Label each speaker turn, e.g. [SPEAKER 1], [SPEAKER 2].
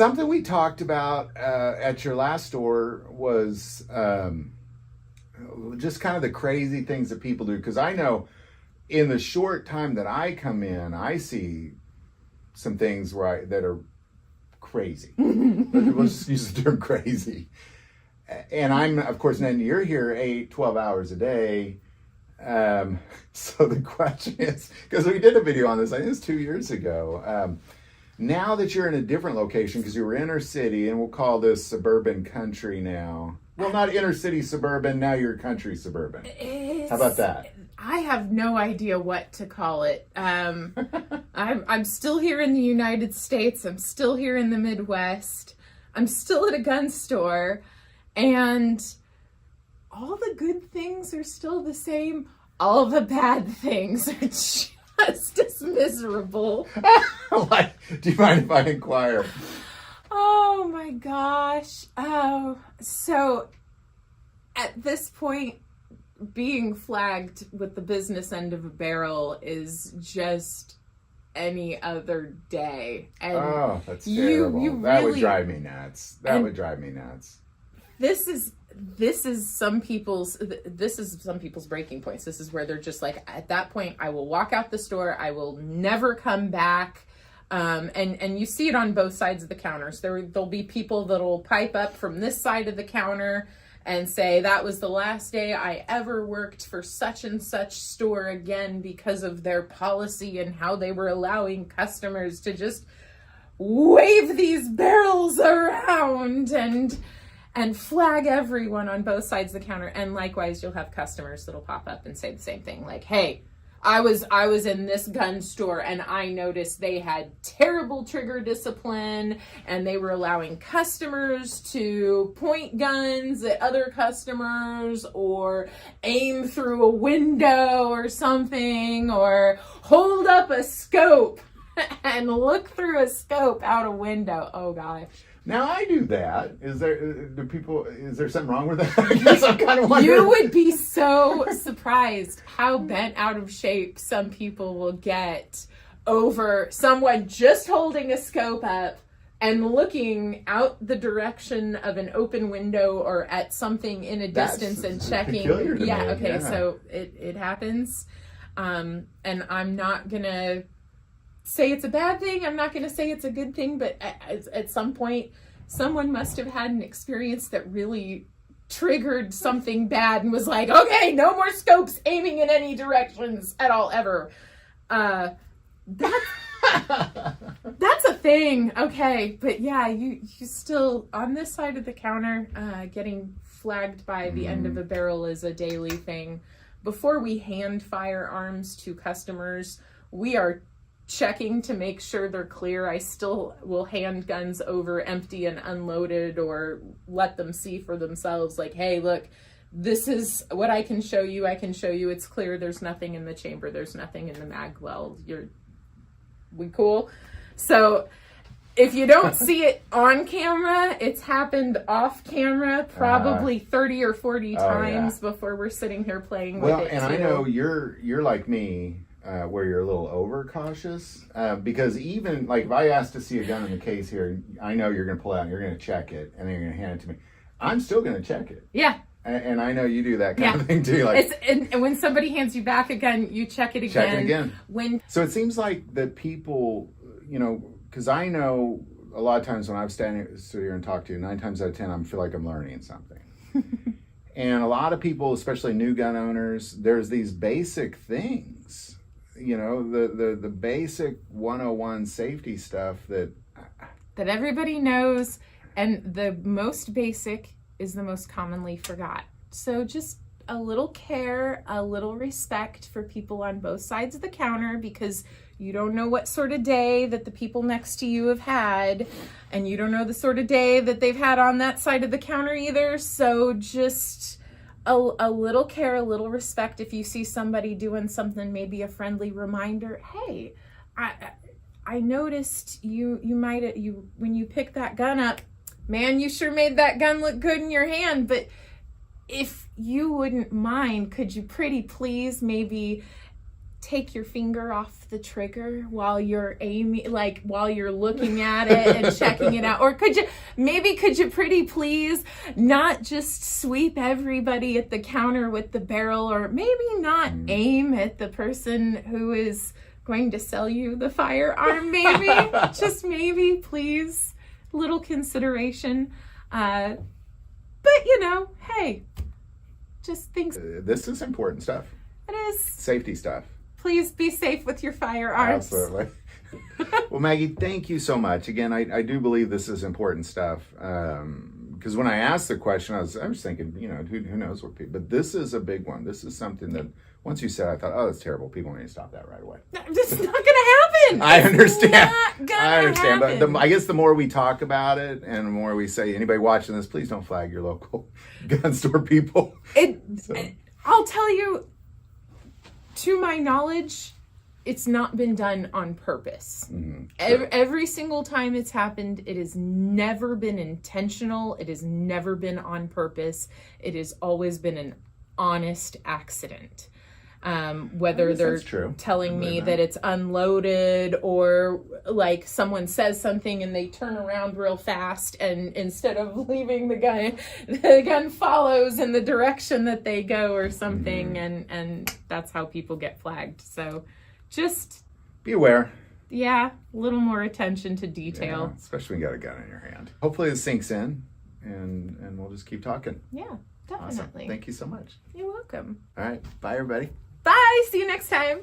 [SPEAKER 1] Something we talked about at your last store was just kind of the crazy things that people do. Because I know in the short time that I come in, I see some things that are crazy. Let's just use the term crazy. And I'm, of course, then you're here 12 hours a day. So the question is, because we did a video on this, I think it was 2 years ago. Now that you're in a different location, because you were inner city, and we'll call this suburban country now. Well, not inner city suburban, now you're country suburban. How about that?
[SPEAKER 2] I have no idea what to call it. I'm still here in the United States. I'm still here in the Midwest. I'm still at a gun store. And all the good things are still the same. All the bad things are just as miserable.
[SPEAKER 1] Like, do you mind if I inquire?
[SPEAKER 2] Oh my gosh. Oh, so at this point, being flagged with the business end of a barrel is just any other day. And
[SPEAKER 1] that's terrible. That
[SPEAKER 2] really,
[SPEAKER 1] would drive me nuts. Would drive me nuts.
[SPEAKER 2] This is some people's breaking points. This is where they're just like, at that point, I will walk out the store. I will never come back. And you see it on both sides of the counters. There'll be people that'll pipe up from this side of the counter and say, that was the last day I ever worked for such and such store again because of their policy and how they were allowing customers to just wave these barrels around and flag everyone on both sides of the counter. And likewise, you'll have customers that'll pop up and say the same thing. Like, hey, I was in this gun store and I noticed they had terrible trigger discipline and they were allowing customers to point guns at other customers or aim through a window or something, or hold up a scope and look through a scope out a window. Oh gosh.
[SPEAKER 1] Now I do that. Is there something wrong with that? I guess I'm kind of wondering.
[SPEAKER 2] You would be so surprised how bent out of shape some people will get over someone just holding a scope up and looking out the direction of an open window or at something in a distance and checking.
[SPEAKER 1] Yeah,
[SPEAKER 2] okay, so it happens. And I'm not gonna say it's a bad thing. I'm not going to say it's a good thing, but at some point, someone must have had an experience that really triggered something bad and was like, okay, no more scopes aiming in any directions at all, ever. That's a thing. Okay. But yeah, you still, on this side of the counter, getting flagged by the end of a barrel is a daily thing. Before we hand firearms to customers, we are checking to make sure they're clear. I still will hand guns over empty and unloaded, or let them see for themselves, like, hey, look, this is what I can show you. I can show you it's clear. There's nothing in the chamber. There's nothing in the mag well. We cool? So if you don't see it on camera, it's happened off camera probably 30 or 40 times before we're sitting here playing with it.
[SPEAKER 1] Well, and I know you're like me, where you're a little overcautious, because even like if I ask to see a gun in the case here, I know you're going to pull it out and you're going to check it and then you're going to hand it to me. I'm still going to check it.
[SPEAKER 2] Yeah.
[SPEAKER 1] And I know you do that kind of thing too. Like,
[SPEAKER 2] and when somebody hands you back a gun, you check it again.
[SPEAKER 1] Check it again. So it seems like that people, because I know a lot of times when I've sit here and talk to you, 9 times out of 10, I feel like I'm learning something. And a lot of people, especially new gun owners, there's these basic things, the basic 101 safety stuff that
[SPEAKER 2] everybody knows, and the most basic is the most commonly forgot. So just a little care, a little respect for people on both sides of the counter, because you don't know what sort of day that the people next to you have had, and you don't know the sort of day that they've had on that side of the counter either. So just a little care, a little respect. If you see somebody doing something, maybe a friendly reminder, hey, I noticed you when you picked that gun up, man, you sure made that gun look good in your hand. But if you wouldn't mind, could you pretty please maybe take your finger off the trigger while you're aiming, like while you're looking at it and checking it out? Or could you pretty please not just sweep everybody at the counter with the barrel, or maybe not aim at the person who is going to sell you the firearm? Maybe, just maybe, please, little consideration. But hey, just things.
[SPEAKER 1] This is important stuff.
[SPEAKER 2] It is.
[SPEAKER 1] Safety stuff.
[SPEAKER 2] Please be safe with your firearms.
[SPEAKER 1] Absolutely. Well, Maggie, thank you so much. Again, I do believe this is important stuff. Because when I asked the question, I was thinking, who knows what people, but this is a big one. This is something that once you said, I thought, oh, that's terrible. People need to stop that right away.
[SPEAKER 2] It's not going to happen.
[SPEAKER 1] I understand.
[SPEAKER 2] I understand.
[SPEAKER 1] But I guess the more we talk about it and the more we say, anybody watching this, please don't flag your local gun store people.
[SPEAKER 2] I'll tell you, to my knowledge, it's not been done on purpose.
[SPEAKER 1] Mm-hmm.
[SPEAKER 2] Every single time it's happened, it has never been intentional. It has never been on purpose. It has always been an honest accident. Whether they're telling me that it's unloaded, or like someone says something and they turn around real fast, and instead of leaving the gun follows in the direction that they go or something. And that's how people get flagged. So just
[SPEAKER 1] be aware.
[SPEAKER 2] Yeah, a little more attention to detail.
[SPEAKER 1] Yeah, especially when you got a gun in your hand. Hopefully it sinks in, and we'll just keep talking.
[SPEAKER 2] Yeah, definitely.
[SPEAKER 1] Awesome. Thank you so much.
[SPEAKER 2] You're welcome.
[SPEAKER 1] All right. Bye, everybody.
[SPEAKER 2] Bye. See you next time.